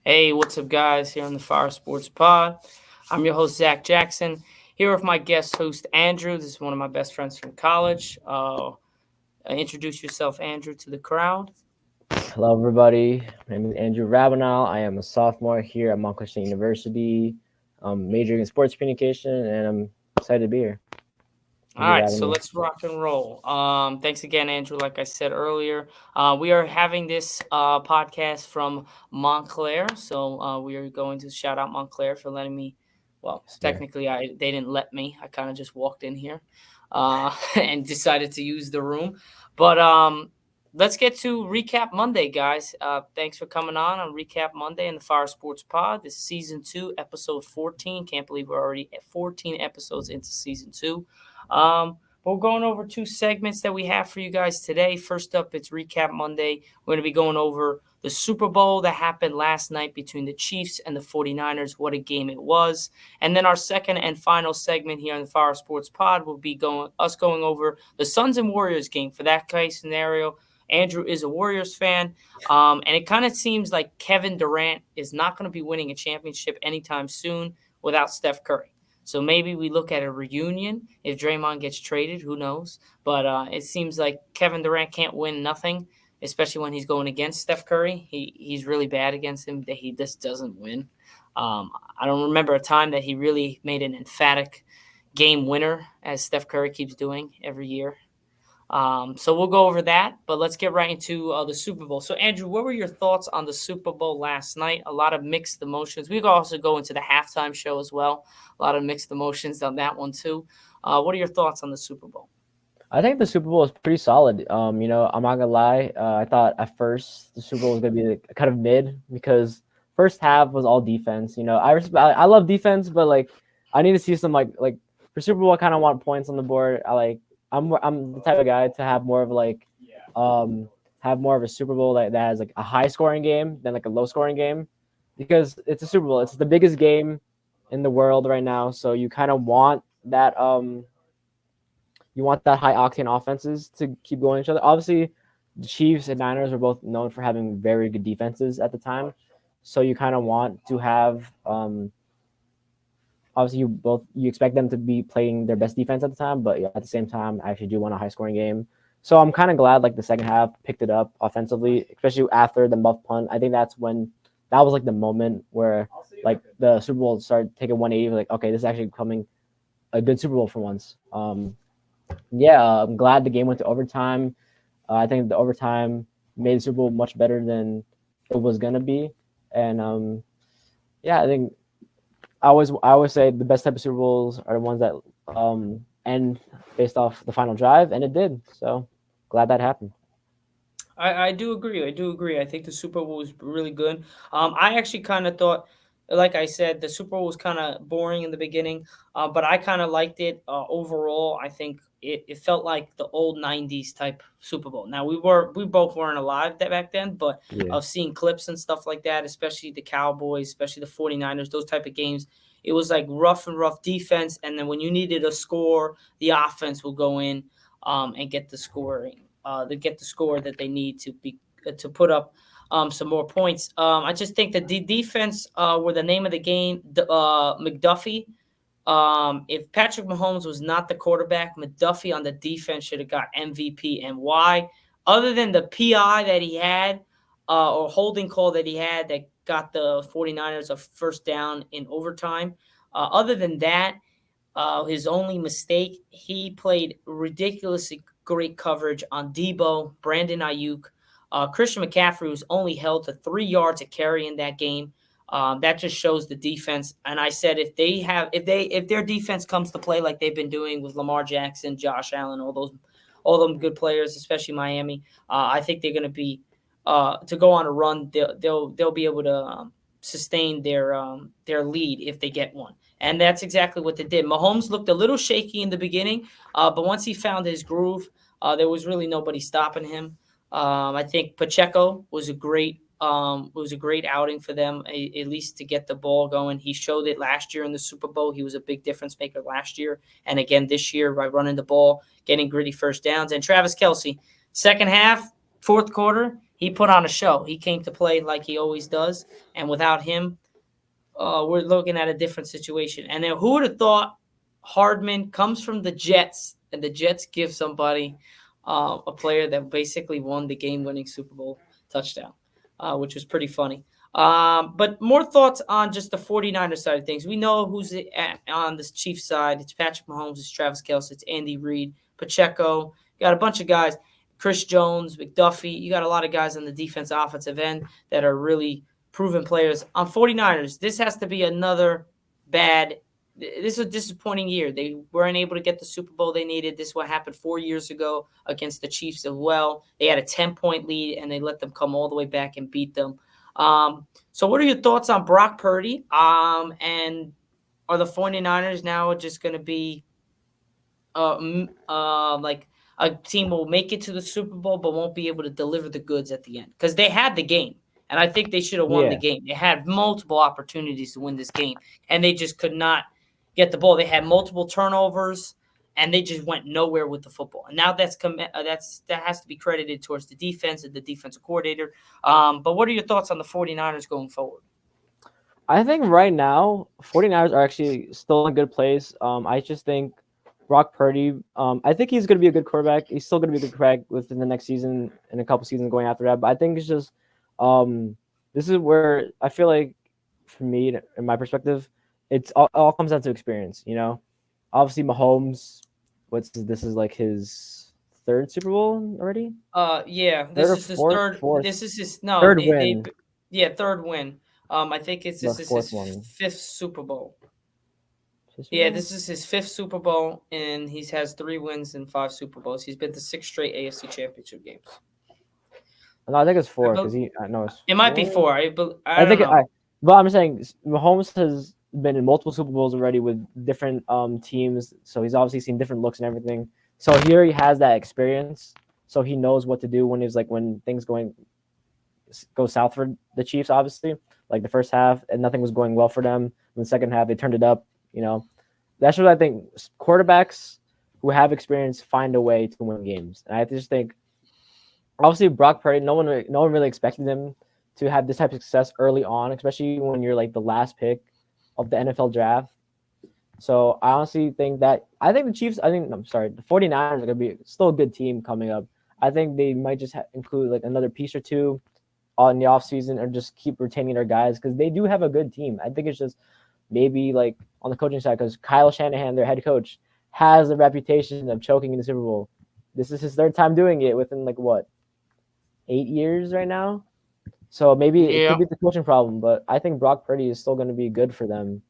Hey, what's up, guys? Here on the Fire Sports Pod. I'm your host, Zach Jackson. Here with my guest host, Andrew. This is one of my best friends from college. Introduce yourself, Andrew, to the crowd. Hello, everybody. My name is Andrew Rabanal. I am a sophomore here at Montclair State University, majoring in sports communication, and I'm excited to be here. All Thank you for right, having so me. let's rock and roll. Thanks again, Andrew. Like I said earlier, we are having this podcast from Montclair. So we are going to shout out Montclair for letting me. Well, Yes, sir. technically, they didn't let me. I kind of just walked in here and decided to use the room. But let's get to Recap Monday, guys. Thanks for coming on Recap Monday in the Fire Sports Pod. This is season 2, episode 14. Can't believe we're already at 14 episodes into season 2. We're going over 2 segments that we have for you guys today. First up, it's Recap Monday. We're going to be going over the Super Bowl that happened last night between the Chiefs and the 49ers. What a game it was. And then our second and final segment here on the Fire Sports Pod will be going over the Suns and Warriors game. For that case scenario, Andrew is a Warriors fan, and it kind of seems like Kevin Durant is not going to be winning a championship anytime soon without Steph Curry. So maybe we look at a reunion if Draymond gets traded. Who knows? But it seems like Kevin Durant can't win nothing, especially when he's going against Steph Curry. He's really bad against him. That he just doesn't win. I don't remember a time that he really made an emphatic game winner, as Steph Curry keeps doing every year. So we'll go over that, but let's get right into the Super Bowl. So, Andrew, what were your thoughts on the Super Bowl last night? A lot of mixed emotions. We could also go into the halftime show as well. A lot of mixed emotions on that one too. What are your thoughts on the Super Bowl? I think the Super Bowl was pretty solid. I'm not gonna lie. I thought at first the Super Bowl was gonna be like, kind of mid because first half was all defense. I love defense, but like I need to see some like for Super Bowl. I kind of want points on the board. I'm the type of guy to um have more of a Super Bowl that has like a high scoring game than like a low scoring game because it's a Super Bowl. It's the biggest game in the world right now, so you kind of want that high octane offenses to keep going each other. Obviously, the Chiefs and Niners were both known for having very good defenses at the time, so you kind of want to have obviously you expect them to be playing their best defense at the time, but at the same time, I actually do want a high scoring game. So I'm kind of glad like the second half picked it up offensively, especially after the muff punt. I think that was like the moment where like the Super Bowl started taking 180. Like, okay, this is actually becoming a good Super Bowl for once. I'm glad the game went to overtime. I think the overtime made the Super Bowl much better than it was gonna be, and I think I always say the best type of Super Bowls are the ones that end based off the final drive, and it did. So glad that happened. I do agree. I do agree. I think the Super Bowl was really good. I actually kind of thought, like I said, the Super Bowl was kind of boring in the beginning, but I kind of liked it overall. I think it felt like the old '90s type Super Bowl. Now we both weren't alive back then, but Yeah. of seeing clips and stuff like that, especially the Cowboys, especially the 49ers, those type of games. It was like rough defense, and then when you needed a score, the offense will go in and get the scoring to get the score that they need to put up some more points. I just think that the defense were the name of the game. McDuffie. If Patrick Mahomes was not the quarterback, McDuffie on the defense should have got MVP. And why? Other than the PI that he had or holding call that he had that got the 49ers a first down in overtime. Other than that, his only mistake, he played ridiculously great coverage on Debo, Brandon Ayuk. Christian McCaffrey was only held to 3 yards of carry in that game. That just shows the defense. And I said if their defense comes to play like they've been doing with Lamar Jackson, Josh Allen, all them good players, especially Miami, I think they're going to be to go on a run. They'll be able to sustain their lead if they get one. And that's exactly what they did. Mahomes looked a little shaky in the beginning, but once he found his groove, there was really nobody stopping him. I think Pacheco was a great outing for them, at least to get the ball going. He showed it last year in the Super Bowl. He was a big difference maker last year, and again this year by running the ball, getting gritty first downs. And Travis Kelsey, second half, fourth quarter, he put on a show. He came to play like he always does, and without him, we're looking at a different situation. And then who would have thought Hardman comes from the Jets, and the Jets give somebody a player that basically won the game-winning Super Bowl touchdown, which was pretty funny. But more thoughts on just the 49ers side of things. We know who's on the Chiefs side. It's Patrick Mahomes, it's Travis Kelce, it's Andy Reid, Pacheco. You got a bunch of guys, Chris Jones, McDuffie. You got a lot of guys on the defense offensive end that are really proven players. On 49ers, this has to be another bad. This is a disappointing year. They weren't able to get the Super Bowl they needed. This is what happened 4 years ago against the Chiefs as well. They had a 10-point lead, and they let them come all the way back and beat them. So what are your thoughts on Brock Purdy? And are the 49ers now just going to be like a team will make it to the Super Bowl but won't be able to deliver the goods at the end? Because they had the game, and I think they should have won the Yeah. game. They had multiple opportunities to win this game, and they just could not get the ball. They had multiple turnovers, and they just went nowhere with the football. And now that has to be credited towards the defense and the defensive coordinator. But what are your thoughts on the 49ers going forward? I think right now 49ers are actually still in a good place. I just think Brock Purdy, I think he's going to be a good quarterback. He's still going to be a good quarterback within the next season and a couple seasons going after that. But I think it's just this is where I feel like, for me, in my perspective, it all comes down to experience. Obviously Mahomes, this is like his third Super Bowl already. Yeah, Third this or is his fourth, third. fourth, This is his no. third They win, yeah, third win. I think the this is fourth his one. fifth Super Bowl. His Super Yeah, Bowl? this is his fifth Super Bowl, and he has 3 wins and 5 Super Bowls. He's been to 6 straight AFC Championship games. No, I think it's I four because bel no, it's It might be four. 4. I I don't think know. but I'm saying Mahomes has been in multiple Super Bowls already with different teams, so he's obviously seen different looks and everything. So here he has that experience, so he knows what to do when things go south for the Chiefs. Obviously, like the first half, and nothing was going well for them. In the second half, they turned it up. That's what I think. Quarterbacks who have experience find a way to win games, and I just think obviously Brock Purdy, no one really expected him to have this type of success early on, especially when you're like the last pick of the NFL draft. So I honestly think the Chiefs, the 49ers are going to be still a good team coming up. I think they might just include like another piece or two in the offseason, or just keep retaining their guys because they do have a good team. I think it's just maybe like on the coaching side, because Kyle Shanahan, their head coach, has a reputation of choking in the Super Bowl. This is his third time doing it within like what, 8 years right now. So maybe it Yeah. could be the coaching problem, but I think Brock Purdy is still going to be good for them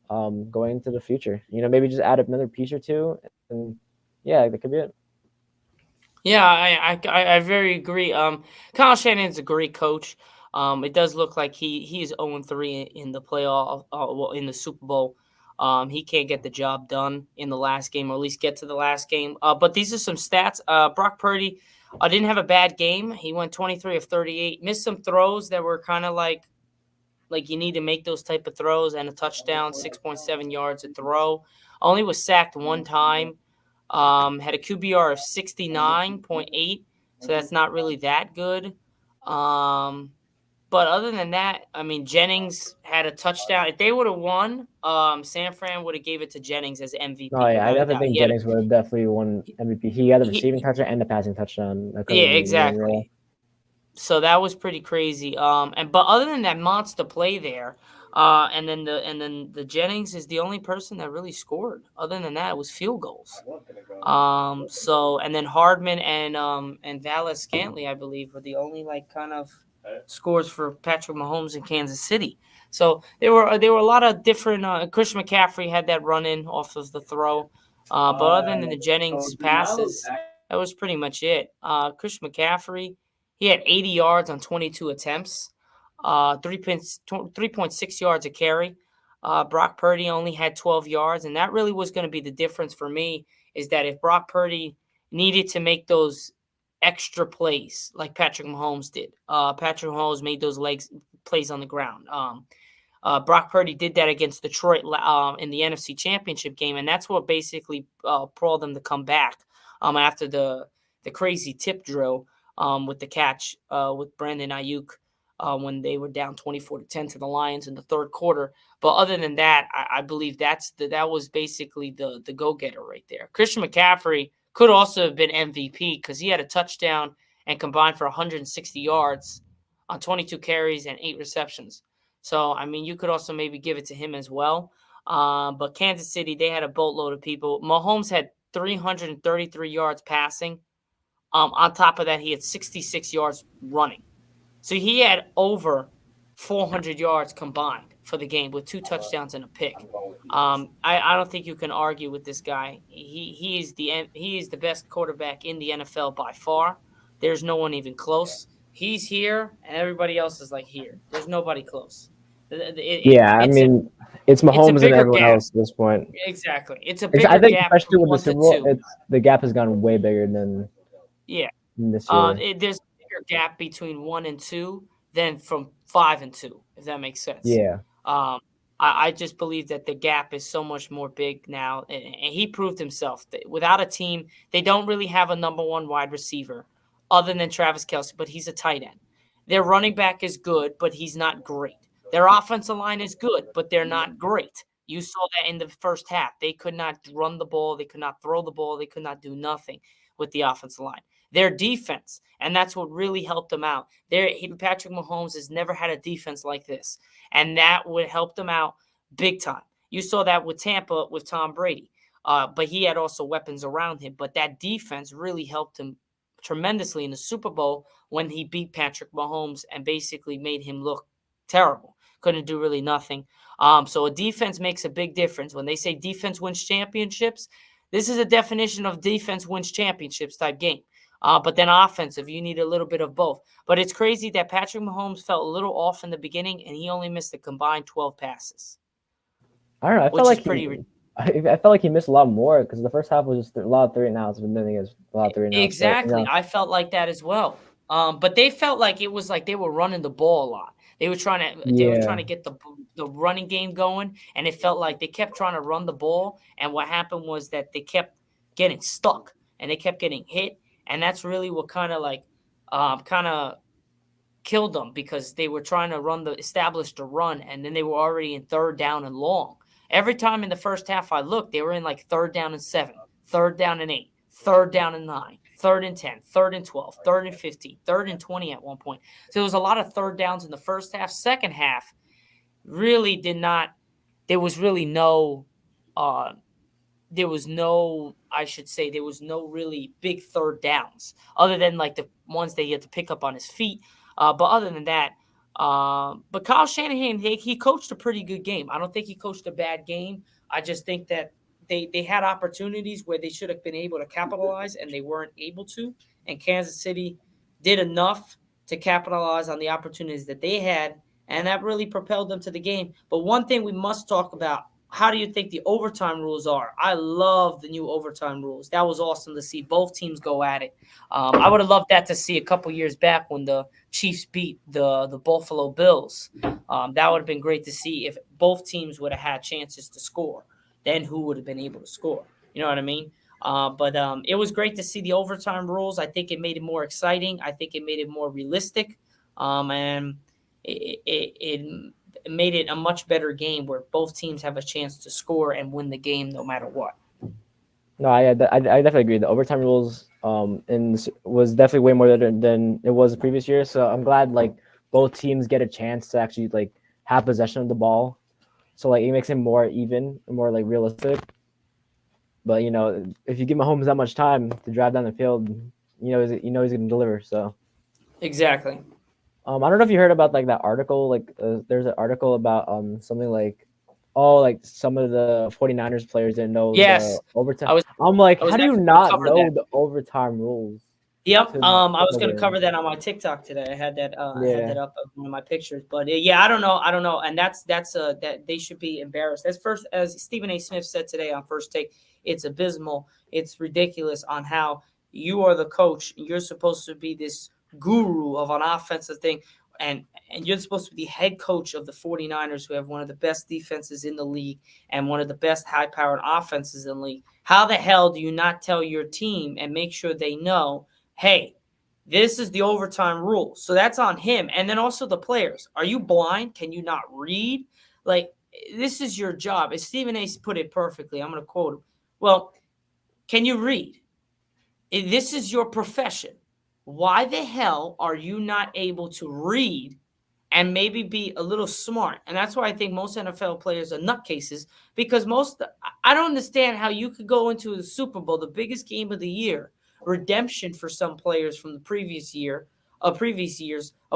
going into the future. Maybe just add another piece or two, and yeah, that could be it. Yeah, I very agree. Kyle Shanahan's a great coach. It does look like he is 0-3 in the playoff, well, in the Super Bowl. He can't get the job done in the last game, or at least get to the last game. But these are some stats. Brock Purdy didn't have a bad game. He went 23 of 38, missed some throws that were kind of like you need to make those type of throws, and a touchdown, 6.7 yards a throw. Only was sacked one time. Had a QBR of 69.8, so that's not really that good. But other than that, I mean, Jennings had a touchdown. If they would have won, San Fran would have gave it to Jennings as Oh MVP yeah, I without a definitely doubt. think Jennings would have definitely won MVP. He had the receiving He touchdown and the passing touchdown. That could yeah, have made the game roll. exactly. So that was pretty crazy. But other than that monster play there, and then the Jennings is the only person that really scored. Other than that, it was field goals. So and then Hardman and Valles Scantling, I believe, were the only like kind of scores for Patrick Mahomes in Kansas City. So there were a lot of different. Christian McCaffrey had that run in off of the throw. But other than the Jennings passes, that was pretty much it. Christian McCaffrey, he had 80 yards on 22 attempts, 3.6 yards a carry. Brock Purdy only had 12 yards, and that really was going to be the difference for me, is that if Brock Purdy needed to make those extra plays like Patrick Mahomes did, Patrick Mahomes made those legs plays on the ground. Brock Purdy did that against Detroit in the NFC Championship game, and that's what basically propelled them to come back after the crazy tip drill. with the catch with Brandon Ayuk when they were down 24-10 to the Lions in the third quarter. But other than that, I believe that was basically the go getter right there. Christian McCaffrey could also have been MVP because he had a touchdown and combined for 160 yards on 22 carries and 8 receptions. So I mean, you could also maybe give it to him as well. But Kansas City, they had a boatload of people. Mahomes had 333 yards passing. On top of that, he had 66 yards running. So he had over 400 yards combined for the game with 2 touchdowns and a pick. I don't think you can argue with this guy. He is the best quarterback in the NFL by far. There's no one even close. He's here, and everybody else is like here. There's nobody close. Yeah, I mean, it's It's a Mahomes and bigger everyone gap. else at this point. Exactly. It's a I bigger think gap especially from with the one to Super Bowl, two. it's the gap has gone way bigger Yeah. than this year. There's a bigger gap between 1 and 2 than from 5 and 2, if that makes sense. Yeah. Um, I just believe that the gap is so much more big now, and he proved himself. Without a team, they don't really have a number one wide receiver other than Travis Kelce, but he's a tight end. Their running back is good, but he's not great. Their offensive line is good, but they're not great. You saw that in the first half. They could not run the ball. They could not throw the ball. They could not do nothing with the offensive line. Their defense, and that's what really helped them out. Patrick Mahomes has never had a defense like this, and that would help them out big time. You saw that with Tampa with Tom Brady, but he had also weapons around him. But that defense really helped him tremendously in the Super Bowl when he beat Patrick Mahomes and basically made him look terrible. Couldn't do really nothing. So a defense makes a big difference. When they say defense wins championships, this is a definition of defense wins championships type game. But then offensive, you need a little bit of both. But it's crazy that Patrick Mahomes felt a little off in the beginning, and he only missed a combined 12 passes, I don't know. which is pretty I felt like he missed a lot more because the first half was just a lot of 3-and-outs, but then he has a lot of 3-and-outs. exactly. But, I felt like that as well. But they felt like it was like they were running the ball a lot. They were trying to get the running game going, and it felt like they kept trying to run the ball. And what happened was that they kept getting stuck and they kept getting hit, and that's really what kind of killed them because they were trying to establish the run, and then they were already in third down and long. Every time in the first half I looked, they were in like 3rd down and 7, 3rd down and 8, 3rd down and 9, 3rd and 10, 3rd and 12, 3rd and 15, 3rd and 20 at one point. So there was a lot of third downs in the first half. Second half really did not. There was really no. Uh, I should say, there was no really big third downs other than like the ones that he had to pick up on his feet. But other than that, but Kyle Shanahan, he coached a pretty good game. I don't think he coached a bad game. I just think that they had opportunities where they should have been able to capitalize and they weren't able to. And Kansas City did enough to capitalize on the opportunities that they had, and that really propelled them to the game. But one thing we must talk about, how do you think the overtime rules are? I love the new overtime rules. That was awesome to see both teams go at it. I would have loved that to see a couple years back when the Chiefs beat the Buffalo Bills. That would have been great to see if both teams would have had chances to score. Then who would have been able to score? You know what I mean? But it was great to see the overtime rules. I think it made it more exciting. I think it made it more realistic. And it made it a much better game where both teams have a chance to score and win the game no matter what. no, I definitely agree. The overtime rules was definitely way more than it was the previous year. So I'm glad like both teams get a chance to actually like have possession of the ball. So like it makes it more even, more like realistic. But if you give Mahomes that much time to drive down the field, he's going to deliver. So Exactly. I don't know if you heard about like that article. Like there's an article about something like, oh, like some of the 49ers players didn't know the Yes, overtime. I was I'm like, I was how do you actually going to not cover that. know the overtime rules Yep. to I was going to deliver? cover that on my TikTok today. I had that. I had Yeah. that up of one of my pictures. But yeah, I don't know. I don't know. And that they should be embarrassed. As Stephen A. Smith said today on First Take, it's abysmal. It's ridiculous on how you are the coach. You're supposed to be this guru of an offensive thing, and you're supposed to be the head coach of the 49ers, who have one of the best defenses in the league and one of the best high-powered offenses in the league. How the hell do you not tell your team and make sure they know, hey, This is the overtime rule. So that's on him. And then also the players. Are you blind? Can you not read? Like, this is your job. As Stephen A. put it perfectly, I'm going to quote him. Well, can you read? This is your profession. Why the hell are you not able to read and maybe be a little smart? And that's why I think most NFL players are nutcases, because I don't understand how you could go into the Super Bowl, the biggest game of the year, redemption for some players from the previous years of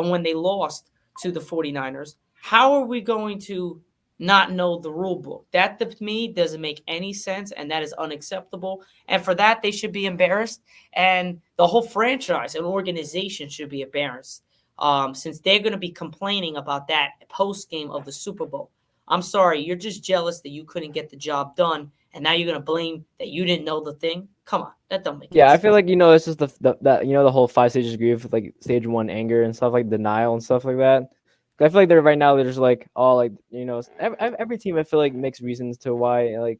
when they lost to the 49ers. How are we going to not know the rule book? That to me doesn't make any sense, and that is unacceptable. And for that, they should be embarrassed, and the whole franchise and organization should be embarrassed, since they're going to be complaining about that post game of the Super Bowl. I'm sorry, you're just jealous that you couldn't get the job done, and now you're going to blame that you didn't know the thing. Come on, that don't make any Yeah, I feel sense. like it's just the that the whole 5 stages of grief, like stage one anger and stuff, like denial and stuff like that. I feel like they're right now they're just like all like every team I feel like makes reasons to why like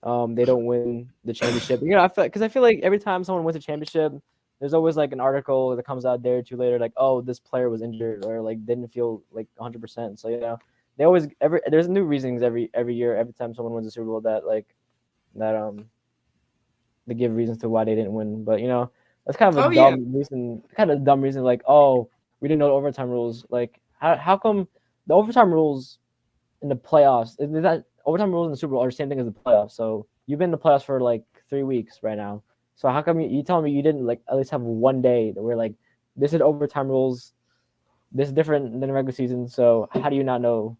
they don't win the championship. I feel like every time someone wins a championship, there's always like an article that comes out a day or two later, like, oh, this player was injured or like didn't feel like 100%. So they always there's new reasons every year every time someone wins a Super Bowl that they give reasons to why they didn't win. But that's kind of a Oh yeah, dumb reason. Like, oh, we didn't know the overtime rules. Like, how come the overtime rules in the playoffs? Is that overtime rules in the Super Bowl are the same thing as the playoffs? So you've been in the playoffs for like 3 weeks right now. So how come you telling me you didn't like at least have one day where like this is overtime rules, this is different than regular season. So how do you not know?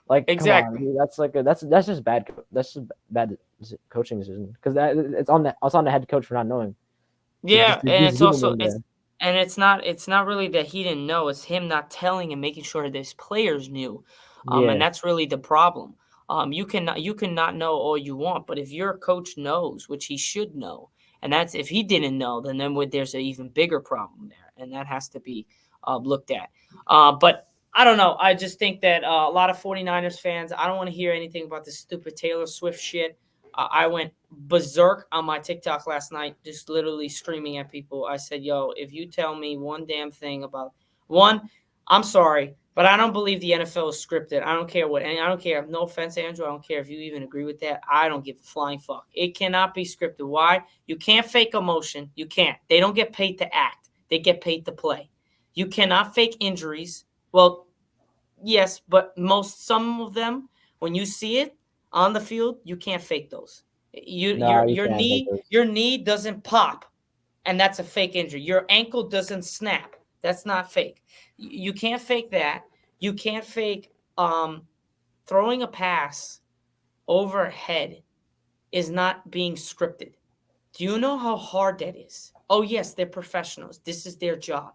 Like, come on, exactly. that's like that's just bad. That's just bad coaching decision because it's on the head coach for not knowing. Yeah, and Just it's leave him also in there. it's not really that he didn't know, it's him not telling and making sure that his players knew. And Yeah, that's really the problem. You cannot know all you want, but if your coach knows, which he should know, and that's if he didn't know, there's an even bigger problem there, and that has to be looked at. But I don't know. I just think that a lot of 49ers fans, I don't want to hear anything about this stupid Taylor Swift shit. I went berserk on my TikTok last night, just literally screaming at people. I said, "Yo, if you tell me one damn thing about one, I'm sorry, but I don't believe the NFL is scripted. I don't care what, and I don't care. No offense, Andrew. I don't care if you even agree with that. I don't give a flying fuck. It cannot be scripted. Why? You can't fake emotion. You can't. They don't get paid to act. They get paid to play. You cannot fake injuries. Well, yes, but some of them, when you see it on the field, you can't fake those. You no, your you your can't like knee this. your knee doesn't pop, and that's a fake injury. Your ankle doesn't snap. That's not fake. You can't fake that. You can't fake throwing a pass overhead is not being scripted. Do you know how hard that is? Oh, yes, they're professionals. This is their job.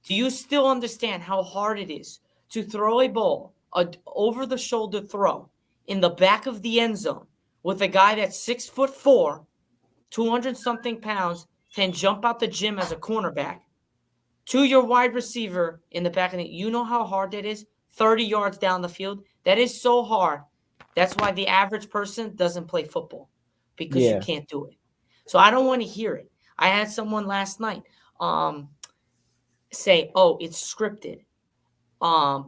Do you still understand how hard it is to throw a ball, a over the shoulder throw, in the back of the end zone with a guy that's 6'4", 200 something pounds, can jump out the gym as a cornerback to your wide receiver in the back of the, you know how hard that is? 30 yards down the field. That is so hard. That's why the average person doesn't play football, because you Yeah, can't do it. So I don't want to hear it. I had someone last night say, "Oh, it's scripted."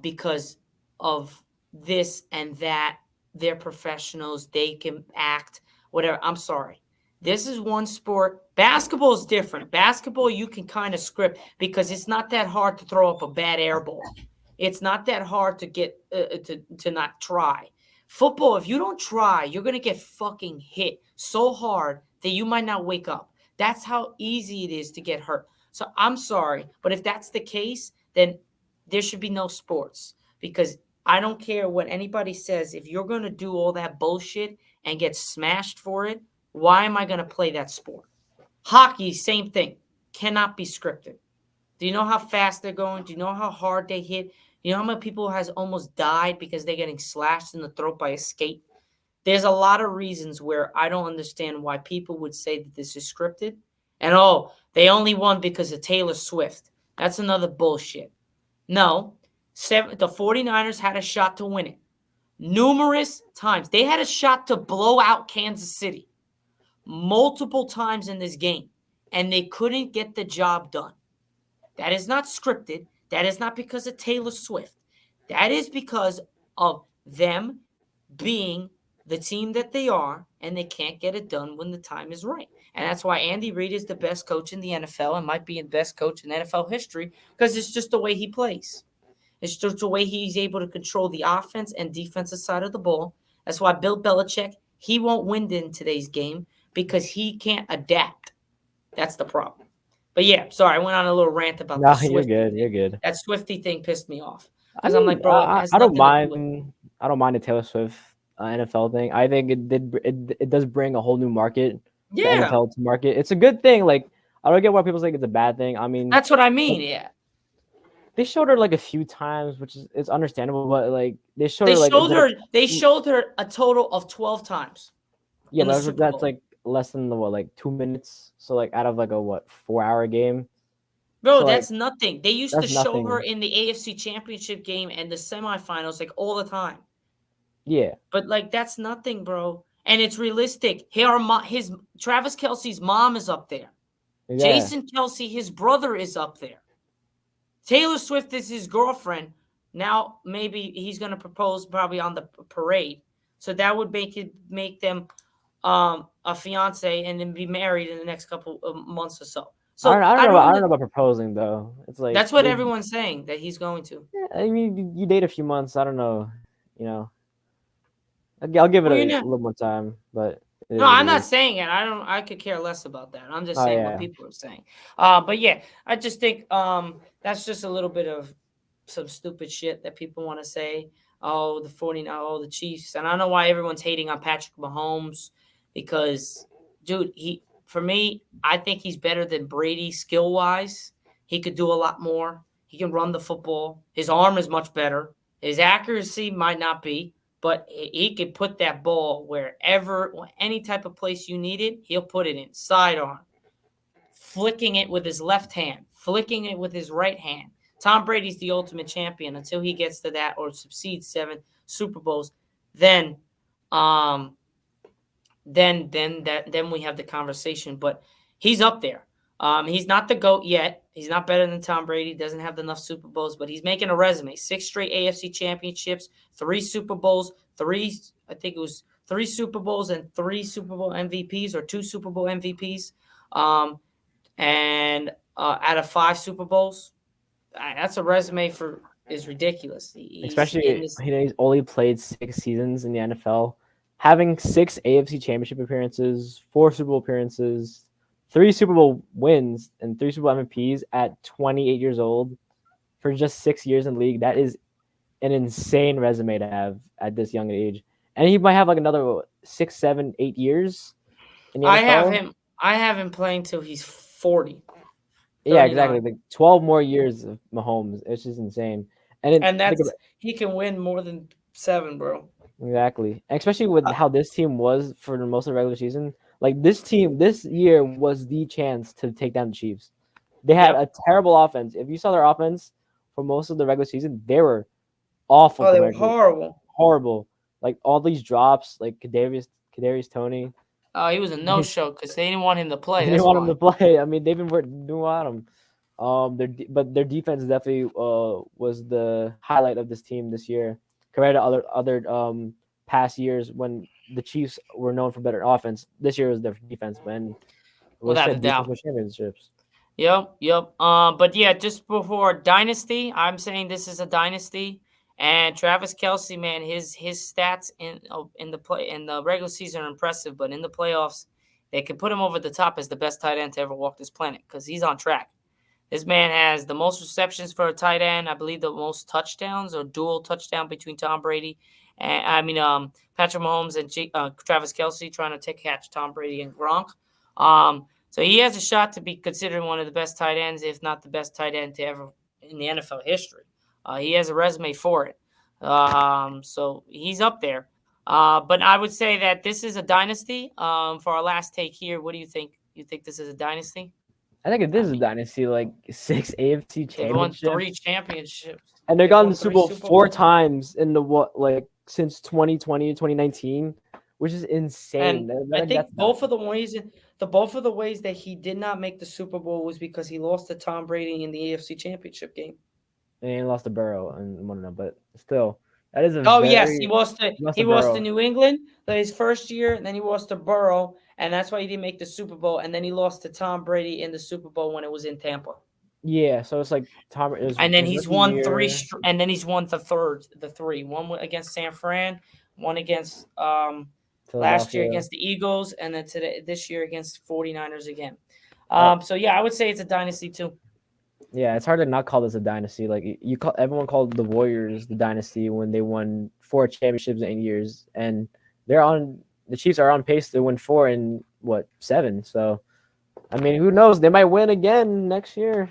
Because of this and that. They're professionals. They can act, whatever. I'm sorry. This is one sport. Basketball is different. Basketball, you can kind of script because it's not that hard to throw up a bad air ball. It's not that hard to get to not try. Football, if you don't try, you're gonna get fucking hit so hard that you might not wake up. That's how easy it is to get hurt. So I'm sorry, but if that's the case, then there should be no sports, because I don't care what anybody says. If you're going to do all that bullshit and get smashed for it, why am I going to play that sport? Hockey, same thing. Cannot be scripted. Do you know how fast they're going? Do you know how hard they hit? Do you know how many people has almost died because they're getting slashed in the throat by a skate? There's a lot of reasons where I don't understand why people would say that this is scripted. And oh, they only won because of Taylor Swift. That's another bullshit. No, the 49ers had a shot to win it numerous times. They had a shot to blow out Kansas City multiple times in this game, and they couldn't get the job done. That is not scripted. That is not because of Taylor Swift. That is because of them being the team that they are, and they can't get it done when the time is right. And that's why Andy Reid is the best coach in the NFL and might be the best coach in NFL history, because it's just the way he plays. It's just the way he's able to control the offense and defensive side of the ball. That's why Bill Belichick, he won't win in today's game because he can't adapt. That's the problem. But yeah, sorry, I went on a little rant about the No, you're Swifty good. You're thing. good. That Swifty thing pissed me off I because I'm mean, like, bro, it has I don't nothing to do with. mind. I don't mind the Taylor Swift NFL thing. I think it does bring a whole new market to Yeah, NFL to market. It's a good thing. Like I don't get why people think it's a bad thing. I mean, that's what I mean. Yeah, they showed her like a few times, which is it's understandable. But like they showed they her like showed instead of her. They showed her a total of 12 times yeah, in the but Super that's Bowl. like less than the what like 2 minutes. So like out of like a what 4 hour game. Bro, So like that's nothing. They used to that's show her nothing. in the AFC Championship game and the semifinals like all the time. Yeah, But like that's nothing, bro. And it's realistic. His Travis Kelsey's mom is up there. yeah. Jason Kelsey, his brother, is up there. Taylor Swift is his girlfriend. Now maybe he's gonna propose probably on the parade. So that would make them a fiance and then be married in the next couple of months or so. So I don't I know. don't I don't under, know about proposing though. It's like that's what they. everyone's saying that he's going to. Yeah, I mean, you date a few months. I don't know. You know, I'll give it Well, a you know, little more time, but it no, is what I'm it not is. saying it. I could care less about that. I'm just Oh saying what yeah, people are saying. But yeah, I just think that's just a little bit of some stupid shit that people want to say. Oh, the 49, oh, the Chiefs. And I don't know why everyone's hating on Patrick Mahomes because dude, he for me, I think he's better than Brady skill-wise. He could do a lot more. He can run the football. His arm is much better. His accuracy might not be, but he could put that ball wherever, any type of place you need it, he'll put it in. Sidearm, flicking it with his left hand, flicking it with his right hand. Tom Brady's the ultimate champion until he gets to that or succeeds 7 Super Bowls. Then, um, then we have the conversation. But he's up there. He's not the GOAT yet. He's not better than Tom Brady. Doesn't have enough Super Bowls, but he's making a resume. 6 straight AFC championships, 3 Super Bowls, I think it was 3 Super Bowls and 3 Super Bowl MVPs or 2 Super Bowl MVPs. And out of 5 Super Bowls, that's a resume for is ridiculous. He's in especially this. he's only played 6 seasons in the NFL, having 6 AFC Championship appearances, 4 Super Bowl appearances, 3 Super Bowl wins, and 3 Super Bowl MVPs at 28 years old for just 6 years in the league. That is an insane resume to have at this young age. And he might have like another 6, 7, 8 years in the I have NFL. him. I have him playing till he's 40, Yeah, 39. exactly. Like 12 more years of Mahomes. It's just insane. And it, And think about that's he can win more than 7, bro. exactly, and especially with Uh, how this team was for most of the regular season. Like this team, this year was the chance to take down the Chiefs. They had Yep. a terrible offense. If you saw their offense for most of the regular season, they were awful Oh, they were compared to horrible. horrible. Like all these drops, like Kadarius Tony. Oh, he was a no show because they didn't want him to play. They didn't That's want him why. to play. I mean, they've been doing without him. But their defense definitely was the highlight of this team this year compared to other past years when the Chiefs were known for better offense. This year was their defense when Without a defense doubt. was championships. Yep. But yeah, just before dynasty, I'm saying this is a dynasty. And Travis Kelsey, man, his stats in the regular season are impressive, but in the playoffs, they can put him over the top as the best tight end to ever walk this planet because he's on track. This man has the most receptions for a tight end. I believe the most touchdowns or dual touchdown between Tom Brady and Patrick Mahomes and Travis Kelsey trying to catch Tom Brady and Gronk. So he has a shot to be considered one of the best tight ends, if not the best tight end to ever in the NFL history. He has a resume for it. So he's up there. But I would say that this is a dynasty. For our last take here, what do you think? You think this is a dynasty? I think this I is a mean, dynasty, like 6 AFC they've won 3 championships, championships. and they've They've gotten the won Super three Bowl Super Bowls. 4 times in the what like since 2020 2019. which is insane. And I Like that's think not. both of the ways that he did not make the Super Bowl was because he lost to Tom Brady in the AFC Championship game. And he lost to Burrow and one of them, but still, that is a Oh yes, very he lost he to lost to Burrow. New England his first year, and then he lost to Burrow, and that's why he didn't make the Super Bowl. And then he lost to Tom Brady in the Super Bowl when it was in Tampa. Yeah, so it's like Tom. It was And then his he's rookie won year and then he's won the three. One against San Fran, one against last year Philadelphia. against the Eagles, and then today this year against 49ers again. Uh, So yeah, I would say it's a dynasty too. yeah, it's hard to not call this a dynasty. Like you call everyone called the Warriors the dynasty when they won 4 championships in 8 years, and they're on the Chiefs are on pace to win 4 in 7. So I mean, who knows? They might win again next year.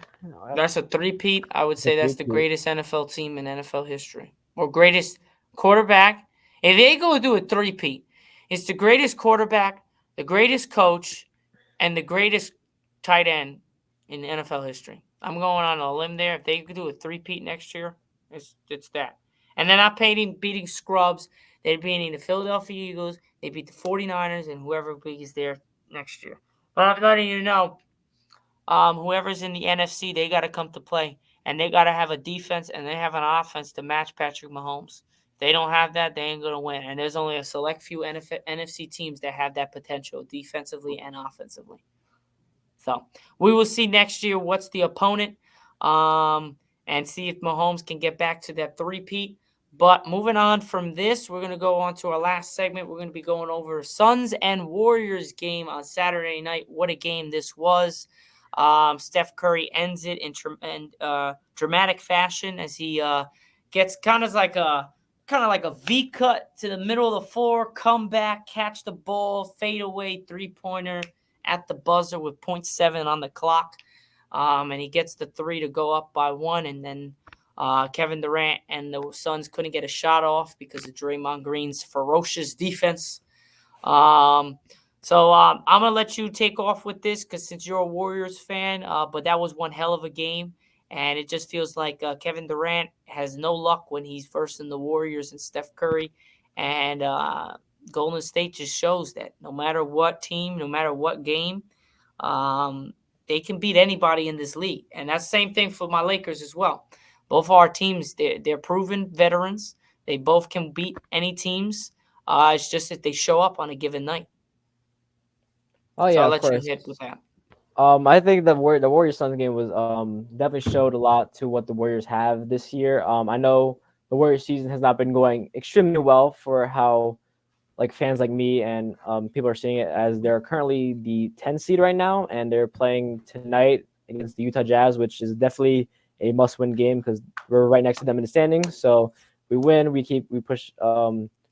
That's a three-peat. I would It's a say that's the three-peat. greatest NFL team in NFL history, or greatest quarterback. If they go do a three-peat, it's the greatest quarterback, the greatest coach, and the greatest tight end in NFL history. I'm going on a limb there. If they could do a three-peat next year, it's that. And they're not beating scrubs. They're beating the Philadelphia Eagles. They beat the 49ers and whoever is there next year. But I'm letting you know, whoever's in the NFC, they got to come to play, and they got to have a defense and they have an offense to match Patrick Mahomes. If they don't have that, they ain't gonna win. And there's only a select few NFC teams that have that potential defensively and offensively. So we will see next year what's the opponent, and see if Mahomes can get back to that three-peat. But moving on from this, we're going to go on to our last segment. We're going to be going over Suns and Warriors game on Saturday night. What a game this was. Steph Curry ends it in dramatic fashion as he gets kind of like a V cut to the middle of the floor, come back, catch the ball, fade away, 3-pointer at the buzzer with .7 on the clock. And he gets the three to go up by one. And then Kevin Durant and the Suns couldn't get a shot off because of Draymond Green's ferocious defense. So I'm going to let you take off with this because since you're a Warriors fan, but that was one hell of a game. And it just feels like Kevin Durant has no luck when he's first in the Warriors and Steph Curry. And Golden State just shows that no matter what team, no matter what game, they can beat anybody in this league. And that's the same thing for my Lakers as well. Both our teams, they're proven veterans. They both can beat any teams. It's just that they show up on a given night. Oh So yeah, I'll of let you course. hit with that. I think the Warriors Suns game was definitely showed a lot to what the Warriors have this year. I know the Warriors season has not been going extremely well for how like fans like me and people are seeing it as they're currently the 10 seed right now, and they're playing tonight against the Utah Jazz, which is definitely a must-win game because we're right next to them in the standings. So we win, we push,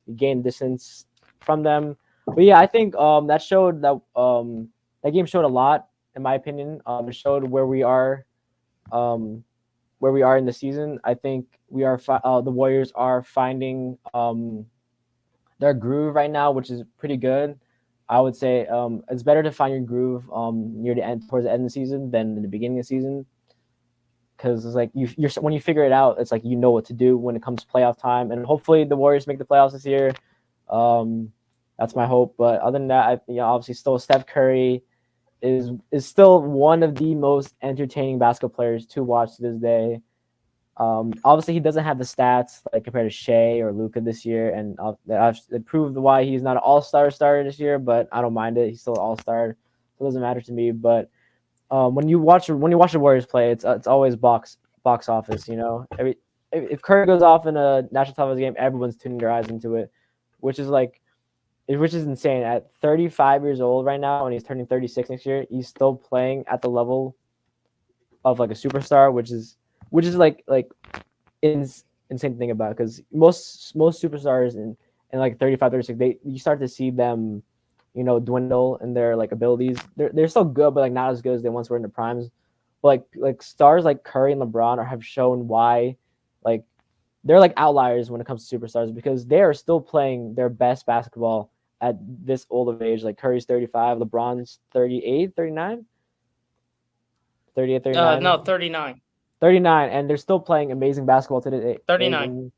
we gain distance from them. But yeah, I think that showed that game showed a lot in my opinion. It showed um, where we are in the season. I think the Warriors are finding their groove right now, which is pretty good. I would say it's better to find your groove near the end, towards the end of the season, than in the beginning of the season, because it's like you're when you figure it out, it's like you know what to do when it comes to playoff time, and hopefully the Warriors make the playoffs this year. Um, that's my hope. But other than that, obviously still Steph Curry is still one of the most entertaining basketball players to watch to this day. Obviously, he doesn't have the stats like compared to Shea or Luca this year, and I've proved why he's not an all-star starter this year. But I don't mind it; he's still an all-star, so it doesn't matter to me. But when you watch the Warriors play, it's always box office. If Curry goes off in a national television game, everyone's tuning their eyes into it, which is like which is insane. At 35 years old right now, and he's turning 36 next year, he's still playing at the level of like a superstar, which is like insane thing about because most superstars in like 35, 36, you start to see them, dwindle in their like abilities. They're still good, but like not as good as they once were in the primes. But like stars like Curry and LeBron have shown why, like they're like outliers when it comes to superstars because they are still playing their best basketball at this old of age. Like Curry's 35, LeBron's 38, 39, 38, 39. No, 39. 39, and they're still playing amazing basketball today. 39.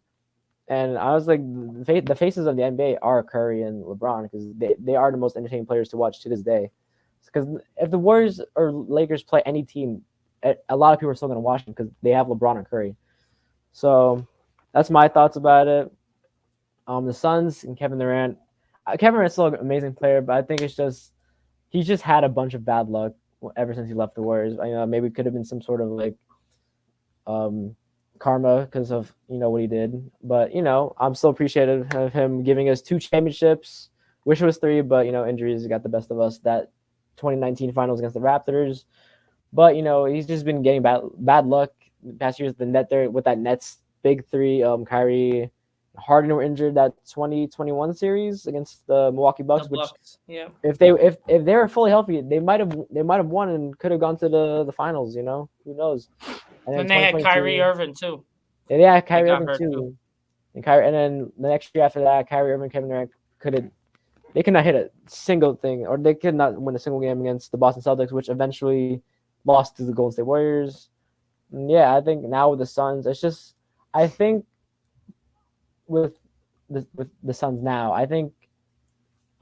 And I was like, the faces of the NBA are Curry and LeBron because they are the most entertaining players to watch to this day. Because if the Warriors or Lakers play any team, a lot of people are still going to watch them because they have LeBron and Curry. So that's my thoughts about it. The Suns and Kevin Durant. Kevin Durant's still an amazing player, but I think it's just he's just had a bunch of bad luck ever since he left the Warriors. I know maybe it could have been some sort of like um, karma because of what he did. But I'm still appreciative of him giving us 2 championships. Wish it was 3, but injuries got the best of us. That 2019 finals against the Raptors. But he's just been getting bad luck the past years. The net there with that Nets big 3, Kyrie, Harden were injured that 2021 series against the Milwaukee The Bucks, which Bucks, yeah. if they were fully healthy, they might have won and could have gone to the finals. Who knows? And then And they had Kyrie 2022, Irving too. yeah, That Kyrie got Irving hurt too. too, and then the next year after that, Kyrie Irving, Kevin Durant could not hit a single thing, or they could not win a single game against the Boston Celtics, which eventually lost to the Golden State Warriors. And yeah, I think now with the Suns, it's just I think with the Suns now, I think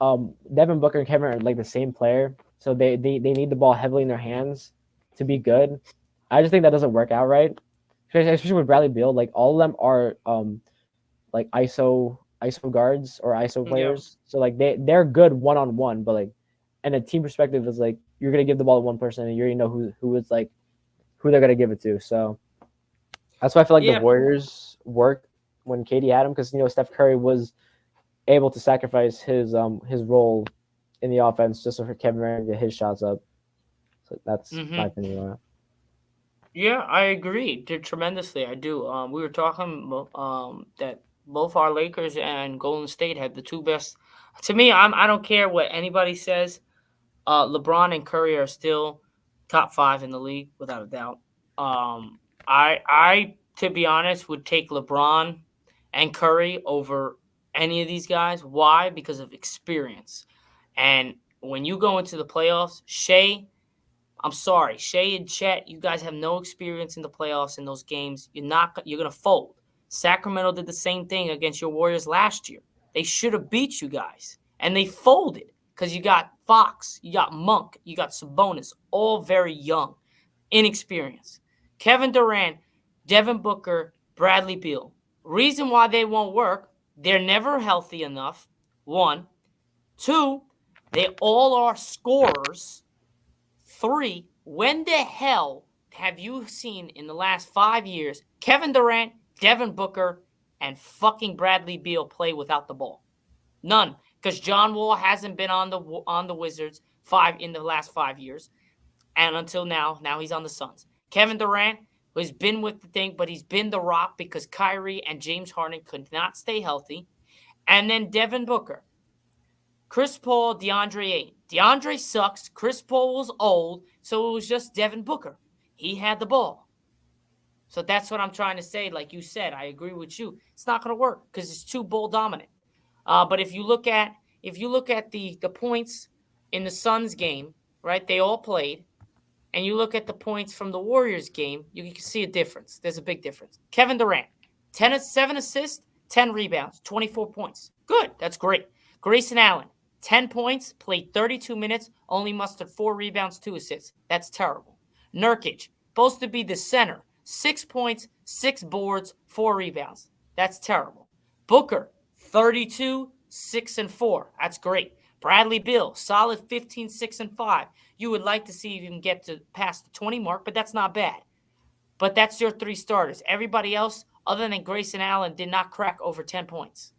Devin Booker and Kevin are like the same player, so they need the ball heavily in their hands to be good. I just think that doesn't work out right, especially with Bradley Beal. Like all of them are like ISO guards or ISO Yeah. players. So like they're good one-on-one, but like in a team perspective is like you're gonna give the ball to one person and you already know who is like who they're gonna give it to. So that's why I feel like the Yeah. Warriors worked when KD had him because Steph Curry was able to sacrifice his role in the offense just so for Kevin Durant to get his shots up. So that's my Mm-hmm. opinion on it. Yeah, I agree. Did tremendously. I do. We were talking that both our Lakers and Golden State had the 2 best. To me, I don't care what anybody says. LeBron and Curry are still top 5 in the league without a doubt. Um, I to be honest would take LeBron and Curry over any of these guys. Why? Because of experience. And when you go into the playoffs, I'm sorry, Shea and Chet, you guys have no experience in the playoffs in those games. You're gonna fold. Sacramento did the same thing against your Warriors last year. They should have beat you guys, and they folded because you got Fox, you got Monk, you got Sabonis, all very young, inexperienced. Kevin Durant, Devin Booker, Bradley Beal. Reason why they won't work: they're never healthy enough. One, two, they all are scorers. 3, when the hell have you seen in the last 5 years Kevin Durant, Devin Booker, and fucking Bradley Beal play without the ball? None, because John Wall hasn't been on the Wizards in the last 5 years, and until now he's on the Suns. Kevin Durant has been with the thing, but he's been the rock because Kyrie and James Harden could not stay healthy. And then Devin Booker, Chris Paul, DeAndre Ayton. DeAndre sucks. Chris Paul was old, so it was just Devin Booker. He had the ball. So that's what I'm trying to say. Like you said, I agree with you. It's not going to work because it's too ball dominant. But if you look at the points in the Suns game, right? They all played, and you look at the points from the Warriors game, you can see a difference. There's a big difference. Kevin Durant, 7 assists, 10 rebounds, 24 points. Good. That's great. Grayson Allen, 10 points, played 32 minutes, only mustered 4 rebounds, 2 assists. That's terrible. Nurkic, supposed to be the center, 6 points, 6 boards, 4 rebounds. That's terrible. Booker, 32, 6 and 4. That's great. Bradley Beal, solid 15, 6 and 5. You would like to see you can get to past the 20 mark, but that's not bad. But that's your 3 starters. Everybody else, other than Grayson Allen, did not crack over 10 points.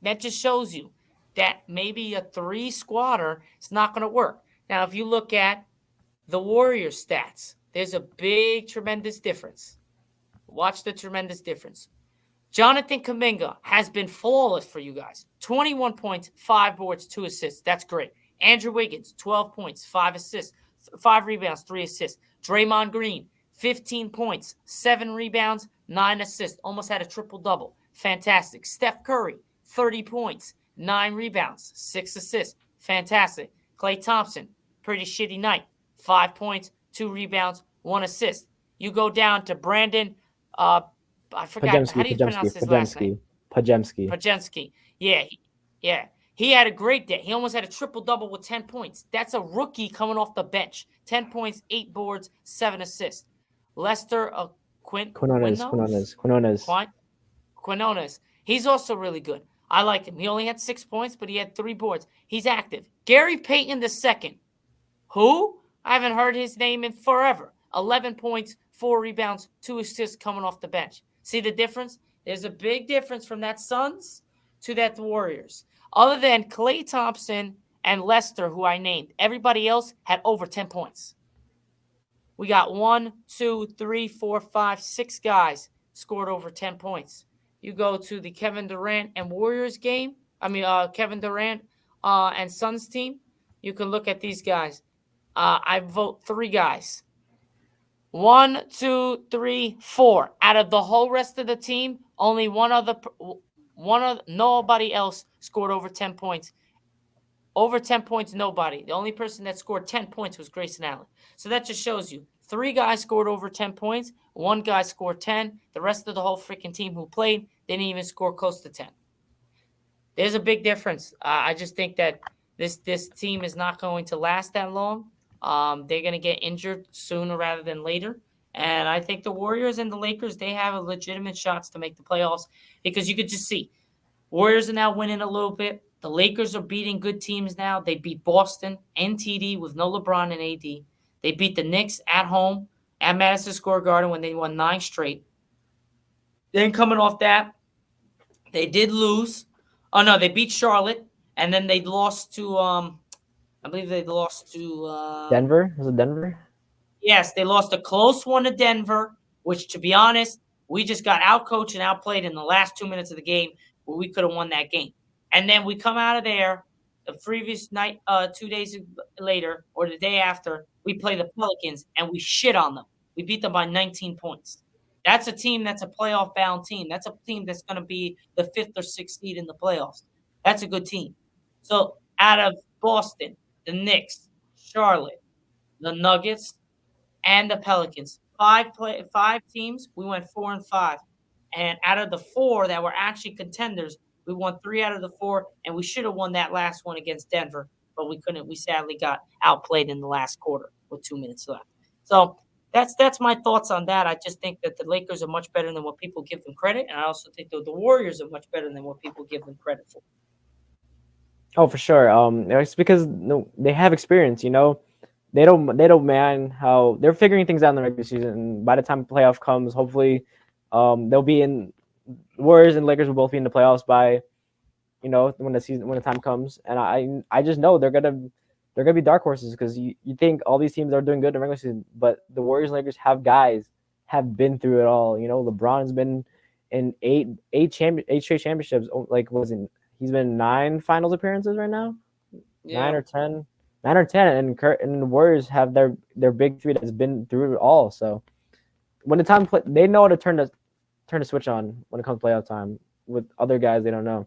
That just shows you that maybe a 3 squatter is not going to work. Now, if you look at the Warriors stats, there's a big, tremendous difference. Watch the tremendous difference. Jonathan Kuminga has been flawless for you guys. 21 points, 5 boards, 2 assists. That's great. Andrew Wiggins, 12 points, 5 assists, 5 rebounds, 3 assists. Draymond Green, 15 points, 7 rebounds, 9 assists. Almost had a triple-double. Fantastic. Steph Curry, 30 points, 9 rebounds, 6 assists. Fantastic. Klay Thompson, pretty shitty night. 5 points, 2 rebounds, 1 assist. You go down to Brandon I forgot. How do you pronounce his last name? Pajemski. Pajensky. Yeah, yeah. He had a great day. He almost had a triple double with 10 points. That's a rookie coming off the bench. 10 points, 8 boards, 7 assists. Lester Quinos? Quinones. Quin- Quinones. He's also really good. I like him. He only had 6 points, but he had 3 boards. He's active. Gary Payton II. Who? I haven't heard his name in forever. 11 points, 4 rebounds, 2 assists coming off the bench. See the difference? There's a big difference from that Suns to that Warriors. Other than Klay Thompson and Lester, who I named, everybody else had over 10 points. We got 1, 2, 3, 4, 5, 6 guys scored over 10 points. You go to the Kevin Durant and Warriors game. Kevin Durant and Suns team. You can look at these guys. I vote 3 guys. 1, 2, 3, 4. Out of the whole rest of the team, only nobody else scored over 10 points. Over 10 points, nobody. The only person that scored 10 points was Grayson Allen. So that just shows you 3 guys scored over 10 points. 1 guy scored 10. The rest of the whole freaking team who played didn't even score close to 10. There's a big difference. I just think that this team is not going to last that long. They're going to get injured sooner rather than later. And I think the Warriors and the Lakers, they have a legitimate shots to make the playoffs because you could just see Warriors are now winning a little bit. The Lakers are beating good teams now. They beat Boston and TD with no LeBron and AD. They beat the Knicks at home at Madison Square Garden when they won 9 straight. Then coming off that, they did lose. Oh, no, they beat Charlotte, and then they lost to I believe they lost to Denver? Was it Denver? Yes, they lost a close one to Denver, which, to be honest, we just got outcoached and outplayed in the last 2 minutes of the game where we could have won that game. And then we come out of there the previous night, 2 days later or the day after, we play the Pelicans and we shit on them. We beat them by 19 points. That's a team that's a playoff-bound team. That's a team that's going to be the 5th or 6th seed in the playoffs. That's a good team. So out of Boston, the Knicks, Charlotte, the Nuggets, and the Pelicans. 5 teams, we went 4-5. And out of the 4 that were actually contenders, we won 3 out of the 4, and we should have won that last one against Denver, but we couldn't. We sadly got outplayed in the last quarter with 2 minutes left. So that's my thoughts on that. I just think that the Lakers are much better than what people give them credit, and I also think that the Warriors are much better than what people give them credit for. Oh, for sure. It's because no, they have experience. They don't mind how they're figuring things out in the regular season. And by the time playoff comes, hopefully, they'll be in. Warriors and Lakers will both be in the playoffs by, when the time comes. And I just know they're gonna be dark horses because you think all these teams are doing good in the regular season, but the Warriors and Lakers have been through it all. LeBron's been in eight straight championships. Like he's been in 9 finals appearances right now, Yeah. 9 or 10, and the Warriors have their big 3 that's been through it all. So when the time they know how to turn the switch on when it comes to playoff time. With other guys, they don't know.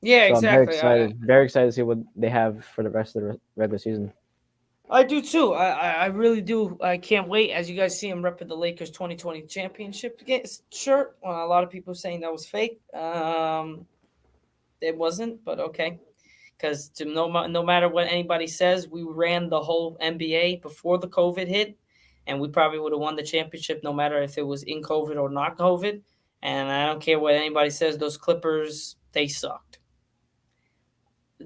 Yeah, So exactly. I'm very excited to see what they have for the rest of the regular season. I do too. I really do. I can't wait. As you guys see, I'm repping the Lakers 2020 championship shirt. A lot of people saying that was fake. It wasn't, but okay. Because no matter what anybody says, we ran the whole NBA before the COVID hit, and we probably would have won the championship no matter if it was in COVID or not COVID. And I don't care what anybody says. Those Clippers, they sucked.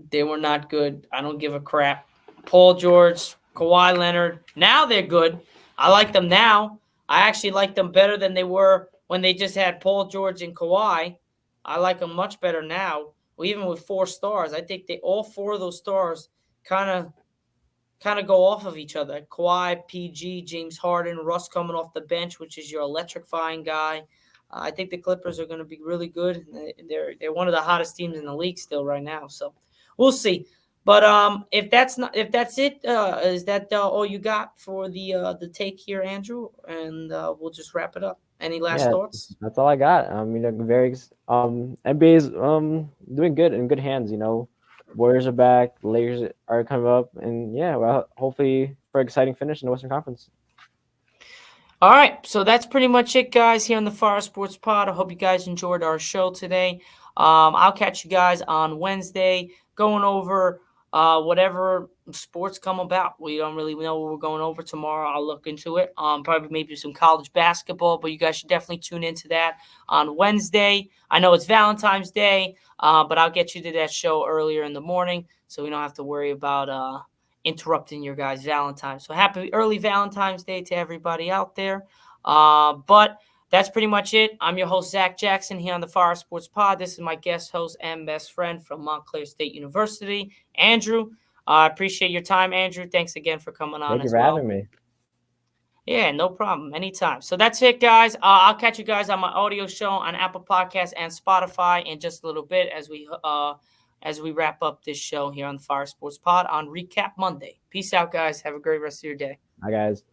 They were not good. I don't give a crap. Paul George, Kawhi Leonard, now they're good. I like them now. I actually like them better than they were when they just had Paul George and Kawhi. I like them much better now. Even with 4 stars, I think all 4 of those stars kind of go off of each other. Kawhi, PG, James Harden, Russ coming off the bench, which is your electrifying guy. I think the Clippers are going to be really good. They're one of the hottest teams in the league still right now. So we'll see. But if that's it, is that all you got for the take here, Andrew? And we'll just wrap it up. Any last thoughts? That's all I got. Very NBA is doing good in good hands. Warriors are back, Lakers are coming up, and hopefully for an exciting finish in the Western Conference. All right, so that's pretty much it, guys, here on the Fire Sports Pod. I hope you guys enjoyed our show today. I'll catch you guys on Wednesday going over whatever sports come about. We don't really know what we're going over tomorrow. I'll look into it. Probably maybe some college basketball, but you guys should definitely tune into that on Wednesday. I know it's Valentine's Day, but I'll get you to that show earlier in the morning so we don't have to worry about interrupting your guys' Valentine's. So happy early Valentine's Day to everybody out there. But that's pretty much it. I'm your host, Zach Jackson, here on the Fire Sports Pod. This is my guest host and best friend from Montclair State University, Andrew. I appreciate your time, Andrew. Thanks again for coming on Thank you as for well. having me. Yeah, no problem. Anytime. So that's it, guys. I'll catch you guys on my audio show on Apple Podcasts and Spotify in just a little bit as we wrap up this show here on the Fire Sports Pod on Recap Monday. Peace out, guys. Have a great rest of your day. Hi guys.